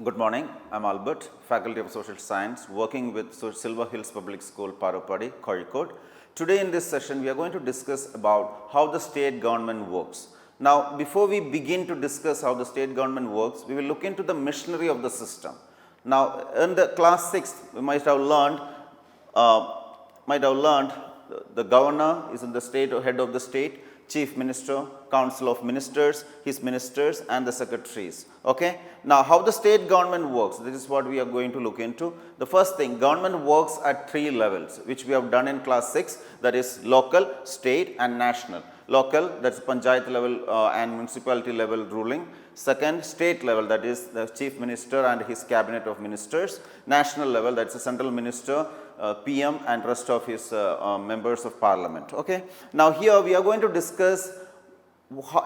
Good morning, I am Albert, Faculty of Social Science, working with Silver Hills Public School, Parupadi, KOZHIKODE. Today in this session, we are going to discuss about how the state government works. Now, before we begin to discuss how the state government works, we will look into the machinery of the system. Now, in the class 6, we might have learned the governor is in the state or head of the state, chief minister, council of ministers, his ministers and the secretaries. Okay. Now, how the state government works, this is what we are going to look into. The first thing, government works at 3 levels, which we have done in class 6, that is local, state and national. Local, that is panchayat level and municipality level ruling. Second, state level, that is the chief minister and his cabinet of ministers. National level, that is the central minister, PM and rest of his members of parliament. Okay. Now, here we are going to discuss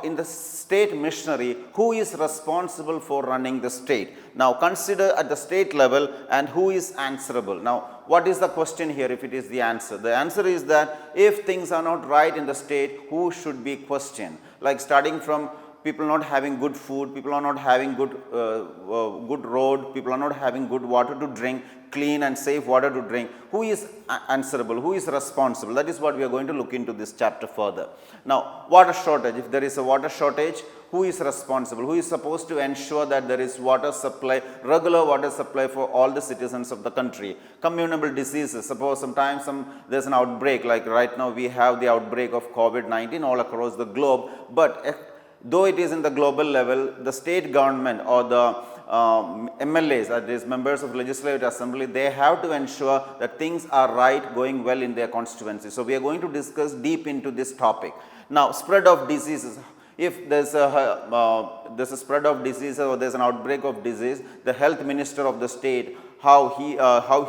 in the state machinery who is responsible for running the state. Now, consider at the state level and who is answerable. Now, what is the question here if it is the answer? The answer is that if things are not right in the state, who should be questioned? Like starting from people not having good food, people are not having good road, people are not having good water to drink, clean and safe water to drink. Who is answerable? Who is responsible? That is what we are going to look into this chapter further. Now, water shortage. If there is a water shortage, who is responsible? Who is supposed to ensure that there is water supply, regular water supply for all the citizens of the country? Communicable diseases. Suppose sometimes there is an outbreak, like right now we have the outbreak of COVID-19 all across the globe, but though it is in the global level, the state government or the MLAs, that is members of legislative assembly, they have to ensure that things are right, going well in their constituency. So, we are going to discuss deep into this topic. Now, spread of diseases. If there is a spread of disease or there is an outbreak of disease, the health minister of the state, how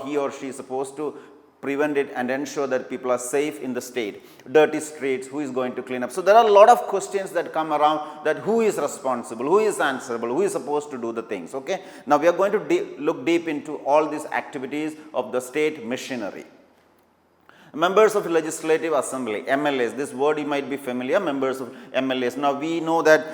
he or she is supposed to prevent it and ensure that people are safe in the state. Dirty streets, who is going to clean up? So, there are a lot of questions that come around, that who is responsible, who is answerable, who is supposed to do the things. Okay. Now, we are going to look deep into all these activities of the state machinery. Members of legislative assembly, MLAs, this word you might be familiar, members of MLAs. Now, we know that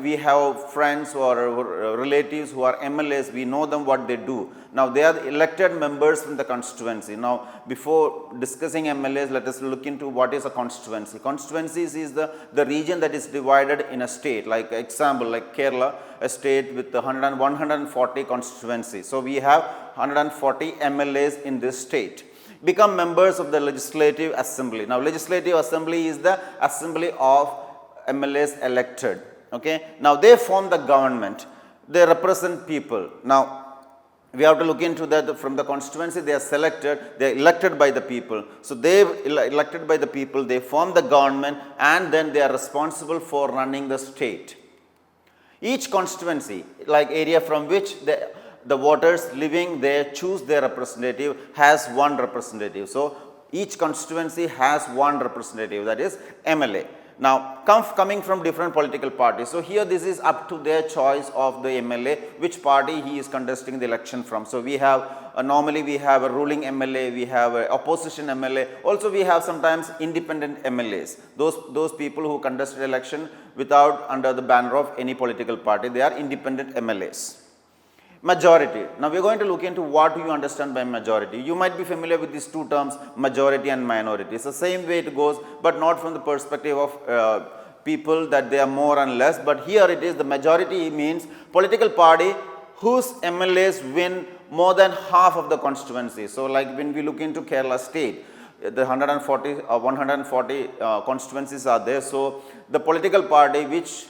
we have friends or relatives who are MLAs, we know them what they do. Now, they are elected members from the constituency. Now, before discussing MLAs, let us look into what is a constituency. Constituencies is the region that is divided in a state, like example, like Kerala, a state with 140 constituencies. So, we have 140 MLAs in this state. Become members of the legislative assembly. Now, legislative assembly is the assembly of MLAs elected. Okay. Now, they form the government. They represent people. Now, we have to look into that from the constituency. They are selected, they are elected by the people. So, they elected by the people, they form the government and then they are responsible for running the state. Each constituency, like area from which the voters living there choose their representative, has one representative. So, each constituency has one representative, that is MLA. Now, coming from different political parties. So, here this is up to their choice of the MLA, which party he is contesting the election from. So, we have normally we have a ruling MLA, we have an opposition MLA, also we have sometimes independent MLAs. Those people who contested election without under the banner of any political party, they are independent MLAs. Majority. Now, we are going to look into what you understand by majority. You might be familiar with these two terms, majority and minority. It's the same way it goes, but not from the perspective of people that they are more and less. But here it is, the majority means political party whose MLAs win more than half of the constituency. So, like when we look into Kerala state, the 140 constituencies are there. So, the political party which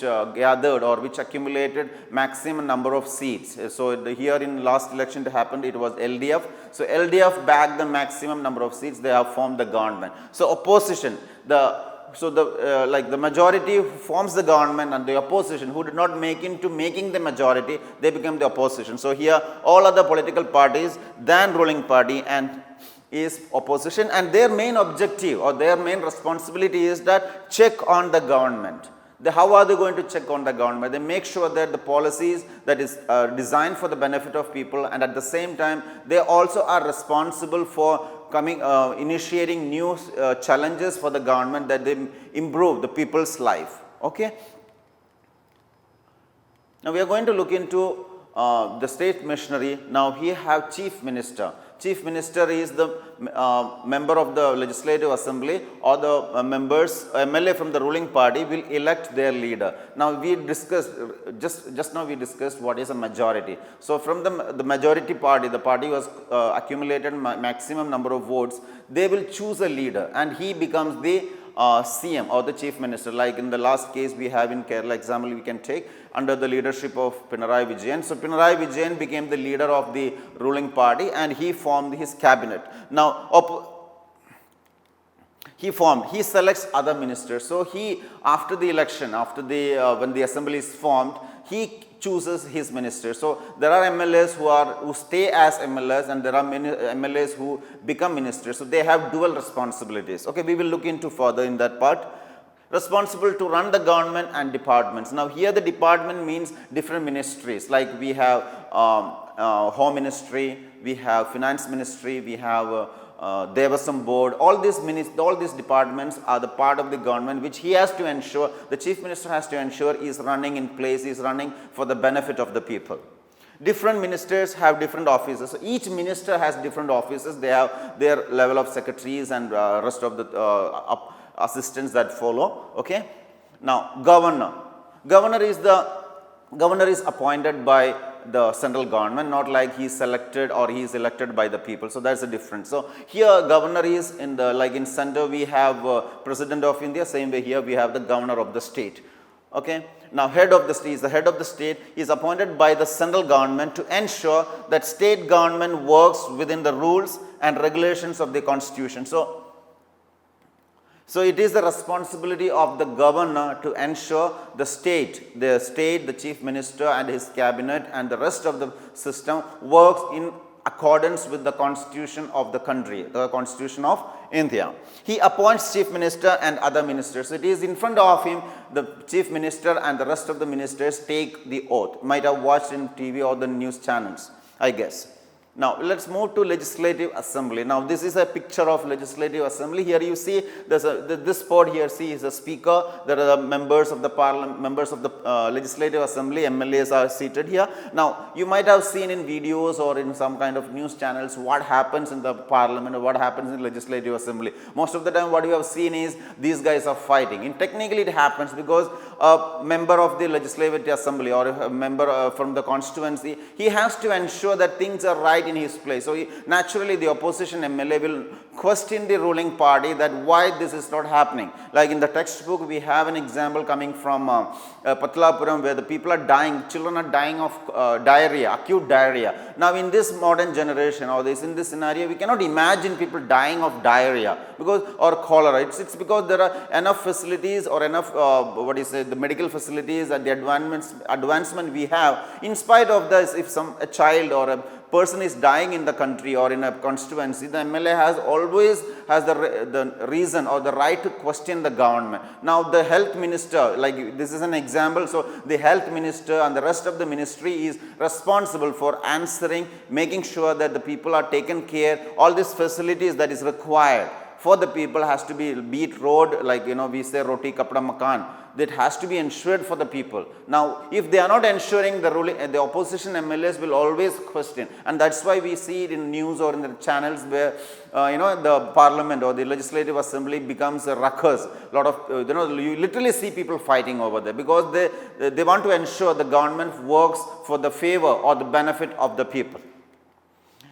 gathered or which accumulated maximum number of seats. So, here in last election it happened, it was LDF. So, LDF bagged the maximum number of seats, they have formed the government. So, opposition, the majority forms the government and the opposition who did not making the majority, they become the opposition. So, here all other political parties than ruling party and is opposition, and their main objective or their main responsibility is that check on the government. How are they going to check on the government? They make sure that the policies that is designed for the benefit of people, and at the same time they also are responsible for initiating new challenges for the government that they improve the people's life. Okay. Now, we are going to look into the state machinery. Now he have chief minister. Chief minister is the member of the legislative assembly, or the members MLA from the ruling party will elect their leader. Now we discussed just now we discussed what is a majority. So from the majority party, the party was accumulated maximum number of votes, they will choose a leader and he becomes the CM or the chief minister. Like in the last case we have in Kerala example we can take, under the leadership of Pinjora Vijayan. So Pinjora Vijayan became the leader of the ruling party and he formed his cabinet. Now he selects other ministers. So he, after the election, when the assembly is formed, he chooses his ministers. So there are MLAs who stay as MLAs and there are many MLAs who become ministers. So they have dual responsibilities. Okay, we will look into further in that part. Responsible to run the government and departments. Now here the department means different ministries, like we have home ministry, we have finance ministry, we have Devasam board. All these departments are the part of the government which he has to ensure, the chief minister has to ensure is running in place, is running for the benefit of the people. Different ministers have different offices. So each minister has different offices. They have their level of secretaries and rest of the assistants that follow. Okay. Now governor is appointed by the central government, not like he is selected or he is elected by the people. So that's a difference. So here governor is in the, like in center we have President of India, same way here we have the governor of the state. Okay. Now head of the state, the head of the state is appointed by the central government to ensure that state government works within the rules and regulations of the constitution. So it is the responsibility of the governor to ensure the state, the chief minister and his cabinet and the rest of the system works in accordance with the constitution of the country, the constitution of India. He appoints chief minister and other ministers. It is in front of him, the chief minister and the rest of the ministers take the oath. You might have watched in TV or the news channels, I guess. Now let's move to legislative assembly. Now this is a picture of legislative assembly. Here you see this board here is a speaker. There are the members of the parliament, members of the legislative assembly, MLAs are seated here. Now you might have seen in videos or in some kind of news channels what happens in the parliament or what happens in legislative assembly. Most of the time what you have seen is these guys are fighting. And technically it happens because a member of the legislative assembly or a member from the constituency, he has to ensure that things are right in his place. So naturally the opposition MLA will question the ruling party that why this is not happening. Like in the textbook we have an example coming from Patlapuram where the people are dying, children are dying of diarrhea, acute diarrhea. Now in this modern generation or in this scenario we cannot imagine people dying of diarrhea or cholera. It's because there are enough facilities or enough the medical facilities and the advancement we have. In spite of this, if a child or a person is dying in the country or in a constituency, the MLA always has the reason or the right to question the government. Now the health minister, like this is an example, so the health minister and the rest of the ministry is responsible for answering, making sure that the people are taken care, all these facilities that is required for the people has to be it road, like we say roti kapda makan, that has to be ensured for the people. Now if they are not ensuring, the opposition MLAs will always question, and that's why we see it in news or in the channels where the parliament or the legislative assembly becomes a ruckus. A lot of you literally see people fighting over there because they want to ensure the government works for the favor or the benefit of the people.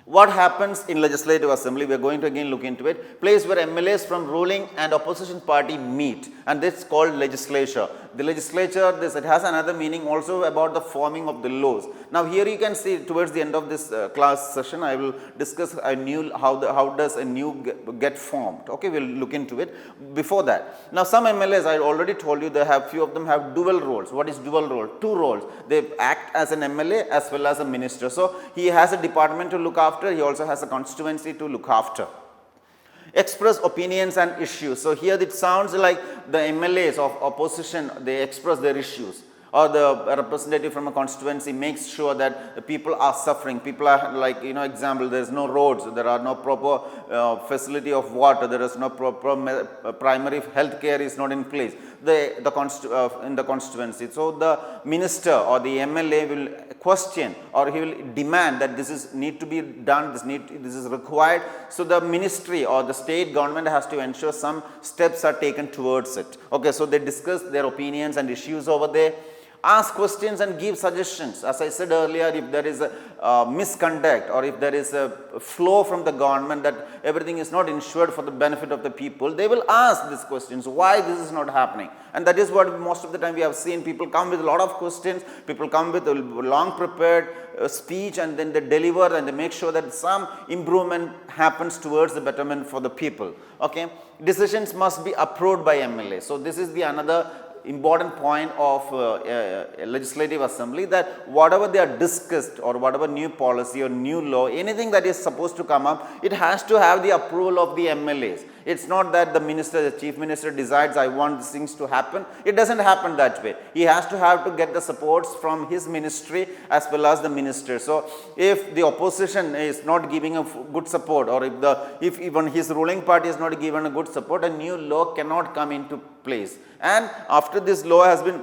What happens in legislative assembly? We are going to again look into it. Place where MLAs from ruling and opposition party meet, and this is called legislature. The legislature, it has another meaning also about the forming of the laws. Now here you can see towards the end of this class session, I will discuss how does a new get formed. Okay, we will look into it. Before that, now some MLAs, I already told you, few of them have dual roles. What is dual role? Two roles. They act as an MLA as well as a minister. So he has a department to look after. He also has a constituency to look after. Express opinions and issues. So here it sounds like the MLAs of opposition, they express their issues, or the representative from a constituency makes sure that the people are suffering. People are like, example, there is no roads, there are no proper facility of water, there is no proper primary health care is not in place in the constituency. So the minister or the MLA will question or he will demand that this is need to be done, this is required. So the ministry or the state government has to ensure some steps are taken towards it. Okay, so they discuss their opinions and issues over there, ask questions and give suggestions. As I said earlier, if there is a misconduct or if there is a flow from the government that everything is not ensured for the benefit of the people, they will ask these questions, why this is not happening. And that is what most of the time we have seen. People come with a lot of questions, people come with a long prepared speech, and then they deliver and they make sure that some improvement happens towards the betterment for the people. Okay, decisions must be approved by MLA. So this is the another important point of legislative assembly, that whatever they are discussed or whatever new policy or new law, anything that is supposed to come up, it has to have the approval of the MLAs. It's not that the minister, the chief minister decides I want these things to happen. It doesn't happen that way. He has to have to get the supports from his ministry as well as the minister. So if the opposition is not giving a good support, or if even his ruling party is not given a good support, a new law cannot come into place. And after this law has been,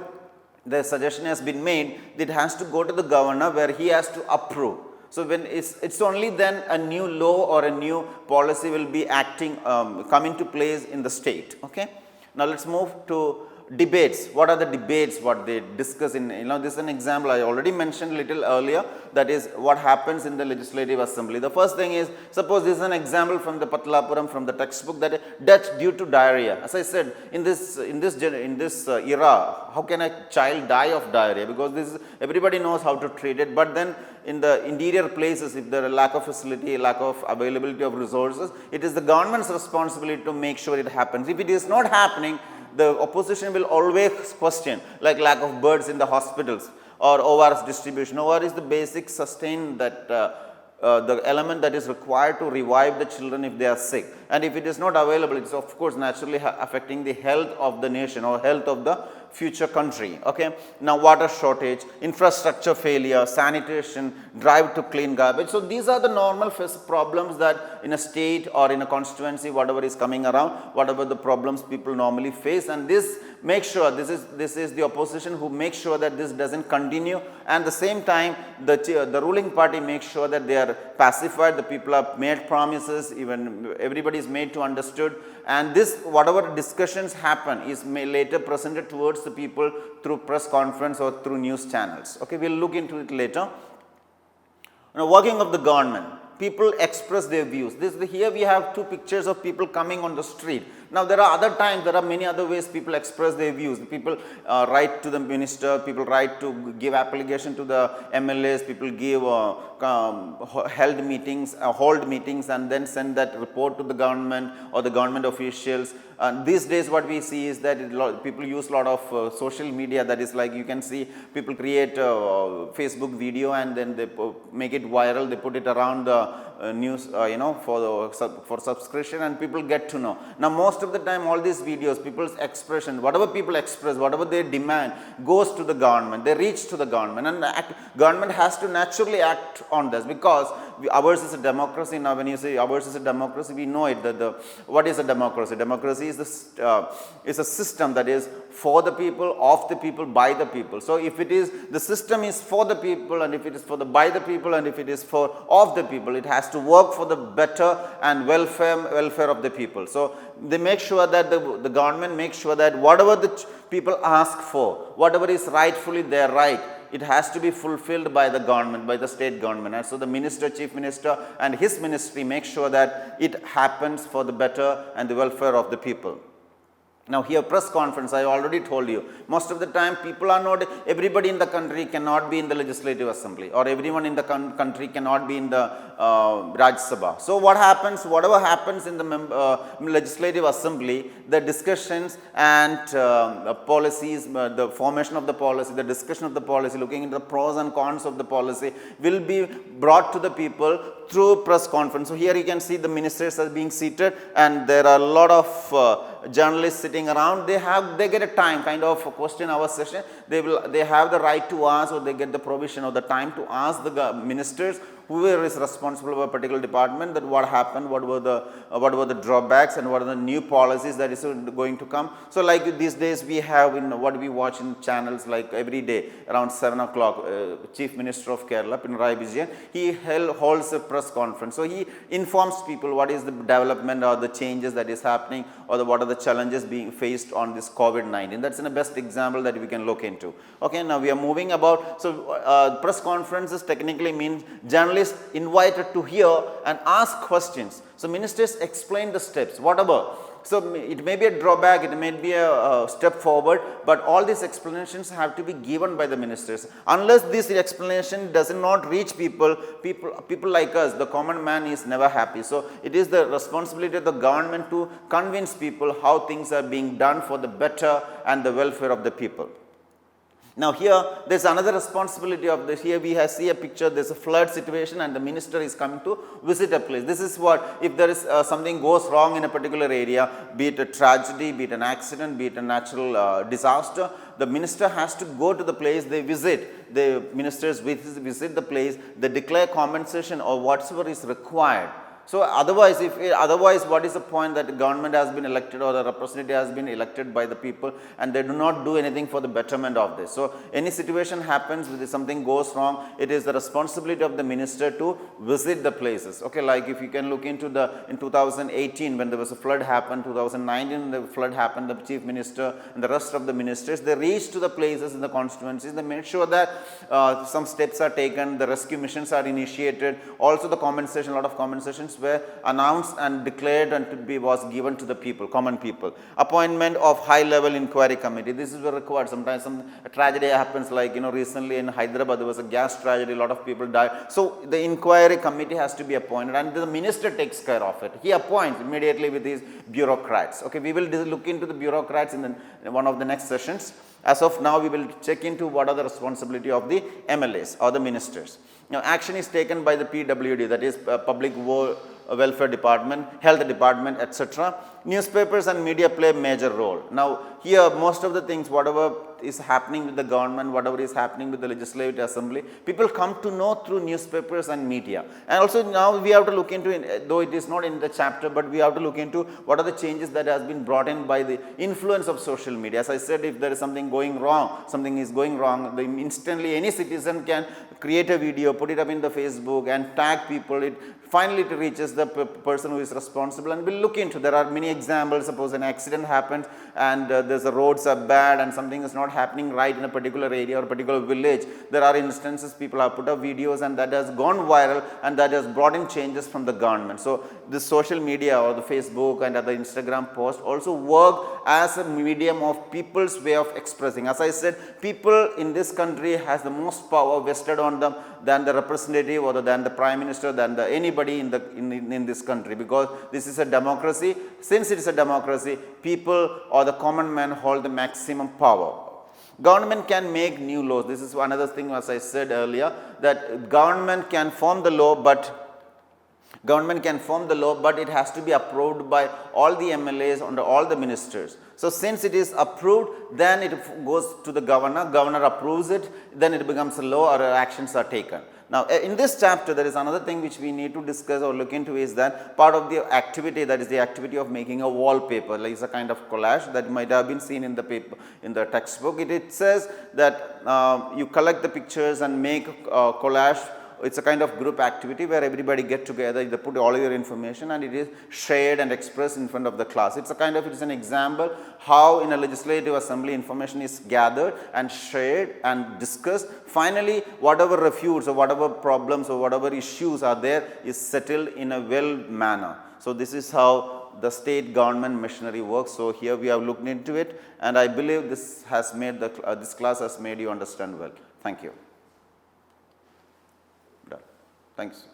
the suggestion has been made, it has to go to the governor where he has to approve. So when it's only then a new law or a new policy will be come into place in the state. Okay. Now let's move to debates. What are the debates, what they discuss in, this is an example I already mentioned a little earlier, that is what happens in the legislative assembly. The first thing is, suppose this is an example from the Patlapuram, from the textbook, that death due to diarrhea. As I said, in this era, how can a child die of diarrhea? Because everybody knows how to treat it, but then in the interior places, if there is lack of facility, lack of availability of resources, it is the government's responsibility to make sure it happens. If it is not happening, the opposition will always question, like lack of beds in the hospitals or ORS distribution. ORS is the basic sustain that the element that is required to revive the children if they are sick. And if it is not available, it is of course naturally affecting the health of the nation or health of the future country. Okay. Now water shortage, infrastructure failure, sanitation, drive to clean garbage. So these are the normal problems that in a state or in a constituency, whatever is coming around, whatever the problems people normally face, and this makes sure, this is the opposition who makes sure that this doesn't continue, and the same time the ruling party makes sure that they are pacified, the people have made promises, even everybody is made to understood, and this whatever discussions happen is later presented towards the people through press conference or through news channels. Okay, we'll look into it later. Now, working of the government, people express their views. Here we have two pictures of people coming on the street. Now there are other times, there are many other ways people express their views. People write to the minister, people write to give application to the MLAs, people give hold meetings and then send that report to the government or the government officials. These days what we see is that people use a lot of social media, that is like you can see people create a Facebook video and then they make it viral, they put it around the news, for subscription, and people get to know. Now most of the time all these videos, people's expression, whatever people express, whatever they demand goes to the government, they reach to the government, and the government has to naturally act on this, because ours is a democracy. Now when you say ours is a democracy, we know it, that what is a democracy? Democracy is a system that is for the people, of the people, by the people. So if it is, the system is for the people, and if it is for the by the people, and if it is for of the people, it has to work for the better and welfare of the people. So they make sure that the government makes sure that whatever the people ask for, whatever is rightfully their right, it has to be fulfilled by the government, by the state government. And so the minister, chief minister and his ministry make sure that it happens for the better and the welfare of the people. Now here press conference, I already told you, most of the time people are not, everybody in the country cannot be in the legislative assembly, or everyone in the country cannot be in the Rajya Sabha. So what happens, whatever happens in the legislative assembly, the discussions and policies, the formation of the policy, the discussion of the policy, looking into the pros and cons of the policy will be brought to the people through press conference. So here you can see the ministers are being seated, and there are a lot of journalists sitting around. They get a time, kind of a question hour session. They have the right to ask, or they get the provision of the time to ask the ministers whoever is responsible for a particular department, that what happened, what were the drawbacks, and what are the new policies that is going to come. So like these days we have in what we watch in channels like every day around 7 o'clock, Chief Minister of Kerala, Pinjora, he holds a press conference. So he informs people what is the development or the changes that is happening, or what are the challenges being faced on this COVID-19. That's the best example that we can look into. Okay, now we are moving about. So press conferences technically means journalists invited to hear and ask questions. So ministers explain the steps, whatever. So it may be a drawback, it may be a step forward, but all these explanations have to be given by the ministers. Unless this explanation does not reach people like us, the common man is never happy. So it is the responsibility of the government to convince people how things are being done for the better and the welfare of the people. Now here there is another responsibility of this. Here we see a picture, there is a flood situation and the minister is coming to visit a place. This is what, if there is something goes wrong in a particular area, be it a tragedy, be it an accident, be it a natural disaster, the minister has to go to the place, they visit, the ministers visit the place, they declare compensation or whatsoever is required. So otherwise, what is the point that the government has been elected or the representative has been elected by the people and they do not do anything for the betterment of this. So any situation happens, if something goes wrong, it is the responsibility of the minister to visit the places. Okay, like if you can look into in 2018 when there was a flood happened, 2019 the flood happened, the chief minister and the rest of the ministers, they reached to the places in the constituencies, they made sure that some steps are taken, the rescue missions are initiated, also the compensation, a lot of compensations were announced and declared and was given to the people, common people. Appointment of high level inquiry committee, this is required. Sometimes some tragedy happens, like recently in Hyderabad there was a gas tragedy, a lot of people died. So the inquiry committee has to be appointed and the minister takes care of it. He appoints immediately with his bureaucrats. Okay, we will look into the bureaucrats in one of the next sessions. As of now, we will check into what are the responsibility of the MLAs or the ministers. Now, action is taken by the PWD, that is Public Welfare Department, Health Department, etc. Newspapers and media play a major role. Now, here most of the things, whatever is happening with the government, whatever is happening with the Legislative Assembly, people come to know through newspapers and media. And also now we have to look into, though it is not in the chapter, but we have to look into what are the changes that has been brought in by the influence of social media. As I said, if there is something going wrong, instantly any citizen can create a video, put it up in the Facebook and tag people. Finally it reaches the person who is responsible and will look into. There are many examples. Suppose an accident happens and the roads are bad and something is not happening right in a particular area or a particular village. There are instances people have put up videos and that has gone viral and that has brought in changes from the government. So the social media or the Facebook and other Instagram posts also work as a medium of people's way of expressing. As I said, people in this country has the most power vested on them than the representative or than the prime minister, than anybody in this country, because this is a democracy. Since it is a democracy, people or the common man hold the maximum power. Government can make new laws. This is another thing, as I said earlier, that government can form the law, but it has to be approved by all the MLAs and all the ministers. So since it is approved, then it goes to the governor approves it, then it becomes a law or actions are taken. Now in this chapter there is another thing which we need to discuss or look into, is that part of the activity, that is the activity of making a wallpaper, like it's a kind of collage that might have been seen in the paper, in the textbook. It says that you collect the pictures and make a collage. It's a kind of group activity where everybody get together, they put all your information and it is shared and expressed in front of the class. It's an example how in a legislative assembly information is gathered and shared and discussed. Finally, whatever refutes or whatever problems or whatever issues are there is settled in a well manner. So this is how the state government machinery works. So here we have looked into it, and I believe this has made this class has made you understand well. Thank you. Thanks.